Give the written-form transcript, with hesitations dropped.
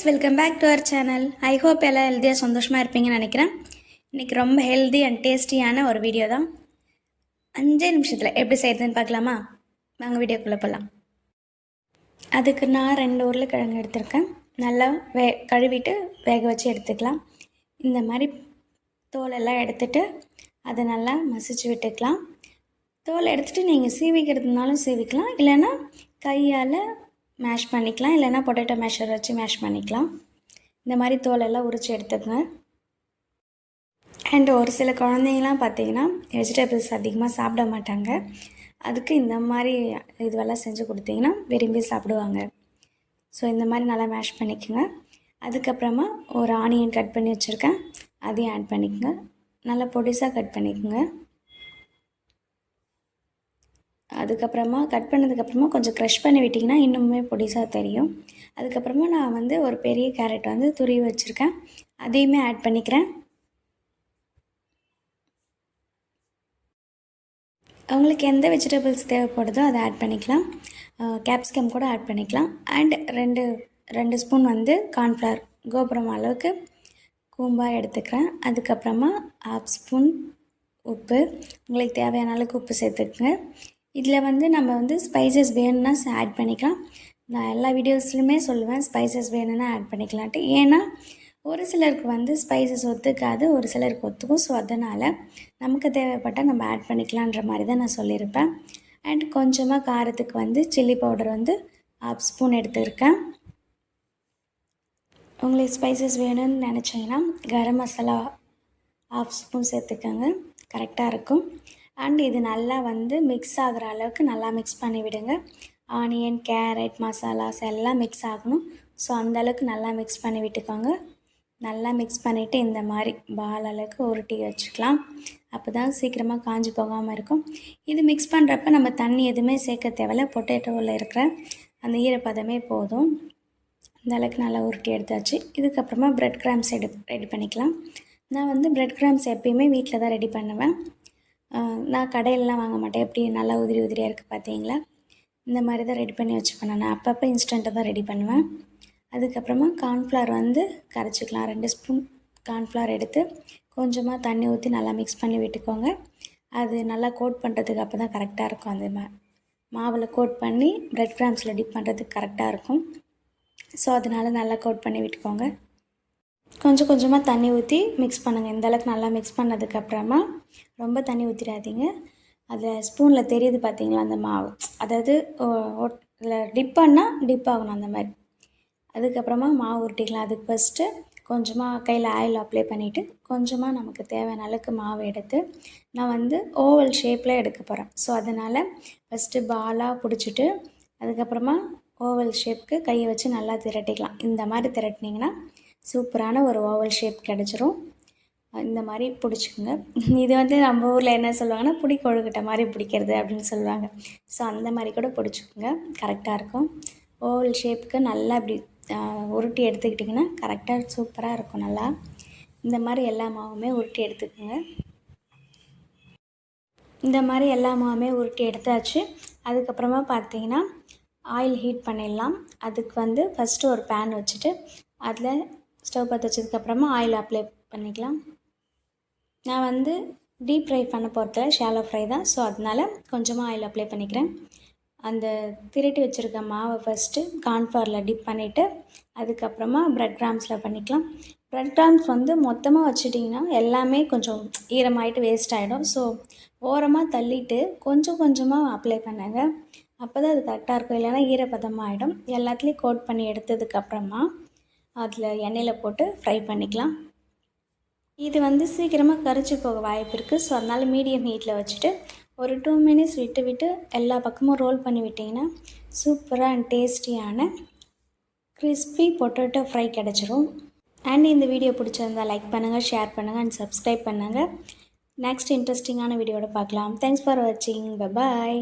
Welcome back to our channel. I hope எல்லாம் ஹெல்த்தியாக சந்தோஷமாக இருப்பீங்கன்னு நினைக்கிறேன். இன்றைக்கி ரொம்ப ஹெல்தி அண்ட் டேஸ்டியான ஒரு வீடியோ தான். 5 நிமிஷத்தில் எப்படி செய்கிறதுன்னு பார்க்கலாமா? வாங்க வீடியோக்குள்ளே போகலாம். அதுக்கு நான் 2 உருளைக்கிழங்கு எடுத்திருக்கேன். நல்லா கழுவிட்டு வேக வச்சு எடுத்துக்கலாம். இந்த மாதிரி தோலெல்லாம் எடுத்துகிட்டு அதை நல்லா மசிச்சு விட்டுக்கலாம். தோல் எடுத்துகிட்டு நீங்கள் சீவிக்கிறதுனாலும் சீவிக்கலாம், இல்லைன்னா கையால் மேஷ் பண்ணிக்கலாம், இல்லைன்னா பொட்டேட்டோ மேஷர் வச்சு மேஷ் பண்ணிக்கலாம். இந்த மாதிரி தோலெல்லாம் உரித்து எடுத்துக்கங்க. அண்ட் ஒரு சில குழந்தைங்களாம் பார்த்திங்கன்னா வெஜிடபிள்ஸ் அதிகமாக சாப்பிட மாட்டாங்க. அதுக்கு இந்த மாதிரி இதுவெல்லாம் செஞ்சு கொடுத்தீங்கன்னா விரும்பி சாப்பிடுவாங்க. ஸோ இந்த மாதிரி நல்லா மேஷ் பண்ணிக்கோங்க. அதுக்கப்புறமா ஒரு ஆனியன் கட் பண்ணி வச்சுருக்கேன், அதையும் ஆட் பண்ணிக்கோங்க. நல்லா பொடிசாக கட் பண்ணிக்கோங்க. அதுக்கப்புறமா கட் பண்ணதுக்கப்புறமா கொஞ்சம் க்ரஷ் பண்ணி விட்டிங்கன்னா இன்னுமே பொடிசாக தெரியும். அதுக்கப்புறமா நான் ஒரு பெரிய கேரட் துருவி வச்சுருக்கேன், அதையுமே ஆட் பண்ணிக்கிறேன். அவங்களுக்கு எந்த வெஜிடபிள்ஸ் தேவைப்படுதோ அதை ஆட் பண்ணிக்கலாம். கேப்சிகம் கூட ஆட் பண்ணிக்கலாம். அண்ட் ரெண்டு ஸ்பூன் கார்ன்ஃப்ளவர் கோபுரம் அளவுக்கு கூம்பாக எடுத்துக்கிறேன். அதுக்கப்புறமா 1/2 ஸ்பூன் உப்பு, உங்களுக்கு தேவையான அளவுக்கு உப்பு சேர்த்துக்குங்க. இதில் நம்ம ஸ்பைசஸ் வேணும்னா ஆட் பண்ணிக்கலாம். நான் எல்லா வீடியோஸ்லையுமே சொல்லுவேன் ஸ்பைசஸ் வேணும்னா ஆட் பண்ணிக்கலான்ட்டு. ஏன்னா ஒரு சிலருக்கு ஸ்பைசஸ் ஒத்துக்காது, ஒரு சிலருக்கு ஒத்துக்கும். ஸோ அதனால் நமக்கு தேவைப்பட்டால் நம்ம ஆட் பண்ணிக்கலான்ற மாதிரி தான் நான் சொல்லியிருப்பேன். அண்ட் கொஞ்சமாக காரத்துக்கு சில்லி பவுடர் 1/2 ஸ்பூன் எடுத்துருக்கேன். உங்களுக்கு ஸ்பைசஸ் வேணும்னு நினச்சிங்கன்னா கரம் மசாலா 1/2 ஸ்பூன் சேர்த்துக்கோங்க, கரெக்டாக இருக்கும். அண்ட் இது நல்லா மிக்ஸ் ஆகிற அளவுக்கு நல்லா மிக்ஸ் பண்ணி விடுங்க. ஆனியன், கேரட், மசாலாஸ் எல்லாம் மிக்ஸ் ஆகணும். ஸோ அந்தளவுக்கு நல்லா மிக்ஸ் பண்ணி விட்டுக்கோங்க. நல்லா மிக்ஸ் பண்ணிவிட்டு இந்த மாதிரி பால் அளவுக்கு உருட்டி வச்சுக்கலாம். அப்போ தான் சீக்கிரமாக காஞ்சி போகாமல் இருக்கும். இது மிக்ஸ் பண்ணுறப்ப நம்ம தண்ணி எதுவுமே சேர்க்க தேவையில்ல, பொட்டேட்டோவில் இருக்கிற அந்த ஈரப்பதமே போதும். இந்த அளவுக்கு நல்லா உருட்டி எடுத்தாச்சு. இதுக்கப்புறமா ப்ரெட் கிராம்ஸ் ரெடி பண்ணிக்கலாம். நான் ப்ரெட் கிராம்ஸ் எப்பயுமே வீட்டில் தான் ரெடி பண்ணுவேன். நான் கடையிலலாம் வாங்க மாட்டேன். எப்படி நல்லா உதிரியாக இருக்குது பார்த்தீங்களா? இந்த மாதிரி தான் ரெடி பண்ணி வச்சுப்பேன். நான் அப்பப்போ இன்ஸ்டண்ட்டாக தான் ரெடி பண்ணுவேன். அதுக்கப்புறமா கார்ன்ஃப்ளவர் கரைச்சிக்கலாம். 2 ஸ்பூன் கார்ன்ஃப்ளவர் எடுத்து கொஞ்சமாக தண்ணி ஊற்றி நல்லா மிக்ஸ் பண்ணி விட்டுக்கோங்க. அது நல்லா கோட் பண்ணுறதுக்கு அப்போ தான் கரெக்டாக இருக்கும். அந்த மாவில் கோட் பண்ணி ப்ரெட் கிராம்ஸில் டிப் பண்ணுறதுக்கு கரெக்டாக இருக்கும். ஸோ அதனால் நல்லா கோட் பண்ணி விட்டுக்கோங்க. கொஞ்சம் கொஞ்சமாக தண்ணி ஊற்றி மிக்ஸ் பண்ணுங்கள். இந்தளவுக்கு நல்லா மிக்ஸ் பண்ணதுக்கப்புறமா ரொம்ப தண்ணி ஊற்றிடாதீங்க. அதில் ஸ்பூனில் தெரியுது பார்த்தீங்களா அந்த மாவு, அதாவது இதில் டிப் பண்ணால் டிப் ஆகணும் அந்த மாதிரி. அதுக்கப்புறமா மாவு உருட்டிக்கலாம். அதுக்கு ஃபஸ்ட்டு கொஞ்சமாக கையில் ஆயில் அப்ளை பண்ணிவிட்டு கொஞ்சமாக நமக்கு தேவையான அளவுக்கு மாவு எடுத்து நான் ஓவல் ஷேப்பில் எடுக்க போகிறேன். ஸோ அதனால் ஃபஸ்ட்டு பாலாக பிடிச்சிட்டு அதுக்கப்புறமா ஓவல் ஷேப்புக்கு கையை வச்சு நல்லா திரட்டிக்கலாம். இந்த மாதிரி திரட்டினீங்கன்னா சூப்பரான ஒரு ஓவல் ஷேப் கிடச்சிரும். இந்த மாதிரி பிடிச்சிக்கோங்க. இது நம்ம ஊரில் என்ன சொல்லுவாங்கன்னா பிடி கொழுக்கட்டை மாதிரி பிடிக்கிறது அப்படின்னு சொல்லுவாங்க. ஸோ அந்த மாதிரி கூட பிடிச்சிக்கோங்க, கரெக்டாக இருக்கும். ஓவல் ஷேப்புக்கு நல்லா இப்படி உருட்டி எடுத்துக்கிட்டிங்கன்னா கரெக்டாக சூப்பராக இருக்கும். நல்லா இந்த மாதிரி எல்லா மாவுமே உருட்டி எடுத்துக்கோங்க. இந்த மாதிரி எல்லா மாவுமே உருட்டி எடுத்தாச்சு. அதுக்கப்புறமா பார்த்தீங்கன்னா ஆயில் ஹீட் பண்ணிடலாம். அதுக்கு ஃபஸ்ட்டு ஒரு பேன் வச்சுட்டு அதில் ஸ்டவ் பற்ற வச்சதுக்கப்புறமா ஆயில் அப்ளை பண்ணிக்கலாம். நான் டீப் ஃப்ரை பண்ண போகிறதில்ல, ஷாலோ ஃப்ரை தான். ஸோ அதனால் கொஞ்சமாக ஆயில் அப்ளை பண்ணிக்கிறேன். அந்த திரட்டி வச்சுருக்க மாவை ஃபஸ்ட்டு கார்ன்ஃப்ளவரில் டிப் பண்ணிவிட்டு அதுக்கப்புறமா ப்ரெட் கிராம்ஸில் பண்ணிக்கலாம். ப்ரெட் கிராம்ஸ் மொத்தமாக வச்சுட்டிங்கன்னா எல்லாமே கொஞ்சம் ஈரமாகிட்டு வேஸ்ட் ஆகிடும். ஸோ ஓரமாக தள்ளிட்டு கொஞ்சம் கொஞ்சமாக அப்ளை பண்ணுங்க, அப்போ தான் அது கரெக்டாக இருக்கும். இல்லைன்னா ஈரப்பதமாகிடும். எல்லாத்துலேயும் கோட் பண்ணி எடுத்ததுக்கப்புறமா அதில் எண்ணெயில் போட்டு ஃப்ரை பண்ணிக்கலாம். இது சீக்கிரமாக கரிச்சு போக வாய்ப்பு இருக்குது. ஸோ அதனால் மீடியம் ஹீட்டில் வச்சுட்டு ஒரு 2 மினிட்ஸ் விட்டு எல்லா பக்கமும் ரோல் பண்ணி விட்டிங்கன்னா சூப்பராக அண்ட் டேஸ்டியான கிறிஸ்பி பொட்டேட்டோ ஃப்ரை கிடச்சிரும். அண்ட் இந்த வீடியோ பிடிச்சிருந்தால் லைக் பண்ணுங்கள், ஷேர் பண்ணுங்கள் அண்ட் சப்ஸ்கிரைப் பண்ணுங்கள். நெக்ஸ்ட் இன்ட்ரெஸ்டிங்கான வீடியோட பார்க்கலாம். தேங்க்ஸ் ஃபார் வாட்சிங். Bye bye.